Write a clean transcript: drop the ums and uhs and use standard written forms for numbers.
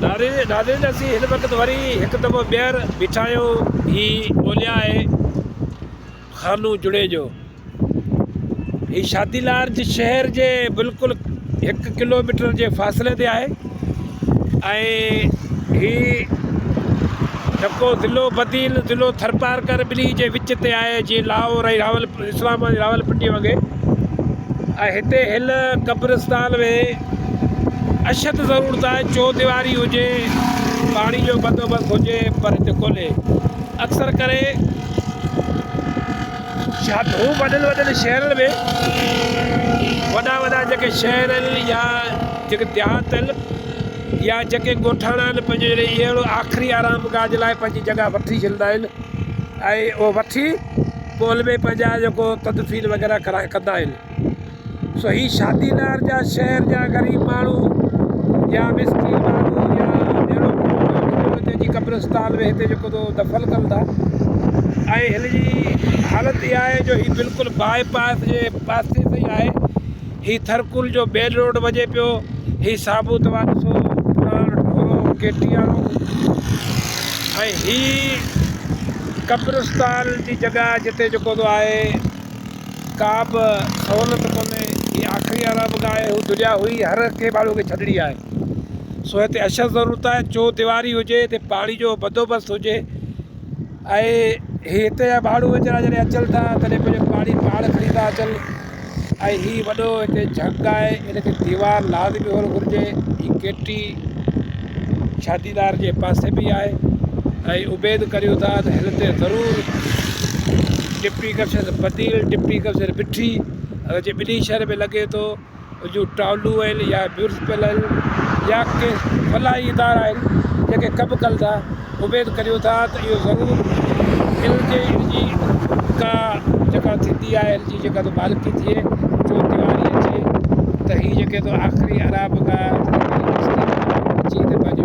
नाज़रीन असीं हिन वक़्तु वरी हिकु दफ़ो ॿीहर बीठा आहियूं। ही ओलिया आहे खानू जुड़े जो। ही शादीलार जे शहर जे बिल्कुलु 1 किलोमीटर जे फ़ासिले ते आहे ऐं ही जेको ज़िलो बदील ज़िलो थरपारकर ॿिन्ही जे विच ते आहे, जीअं लाहौर ऐं इस्लामाबाद रावलपिंडी वॻे। ऐं हिते हिल क़ब्रिस्तान में अशद ज़रूरत आहे, चौदीवारी हुजे, पाणी जो बंदोबस्तु हुजे, पर हिते कोन्हे। अक्सर करे वॾनि शहरनि में वॾा जेके शहर आहिनि या जेके देहात आहिनि या जेके ॻोठाणा आहिनि, पंहिंजो अहिड़ो आख़िरी आराम गाह जे लाइ पंहिंजी जॻह वठी छॾींदा आहिनि ऐं उहो वठी पोइ हुन में पंहिंजा जेको तदफ़ीन वग़ैरह कंदा आहिनि। सो ही शादीलार जा शहर जा ग़रीब माण्हू या मिस्कीन माण्हू या अहिड़ो जी क़ब्रिस्तान में हिते जेको दफ़न कनि था। ऐं हिन जी हालति इहा आहे जो हीउ बिल्कुलु बाईपास जे पासे ते ई आहे। हीउ थरकुल जो मेन रोड वञे पियो। हीउ साबुत वारो ढोरो केटी वारो ऐं हीउ क़ब्रिस्तान जी जॻह जिते जेको आहे का बि सहूलियत कोन्हे। हीअ आख़िरी आराम गाह आहे, हू दुनिया हुई हर कंहिं माण्हू खे छॾणी आहे। सो हिते अशद ज़रूरत आहे, चौदीवारी हुजे, हिते पाणी जो बंदोबस्तु हुजे ऐं हिते जा माण्हू वीचारा जॾहिं अचनि था तॾहिं पंहिंजो पाणी पाण खणी था अचनि। ऐं हीउ वॾो हिते झंग आहे, हिनखे दीवार लाज़मी हुअणु घुरिजे। हीअ केटी शादीदार जे पासे बि आहे ऐं उमेदु करियूं था त हिन ते ज़रूरु डिप्टी कमिश्नर बदील, डिप्टी कमिश्नर बिठी, अगरि जे ॿिन्ही शहर में लॻे थो, जो टाउनूं आहिनि या म्यूनिसिपल आहिनि या के फलाही इदारा आहिनि जेके कमु कनि था, उमेदु करियूं था त इहो ज़रूरु इन जी का जेका थींदी आहे, हिन जी जेका मालिकी थिए, चौदीवारी अचे त हीअ जेके आख़िरी आराम गाह अची त पंहिंजो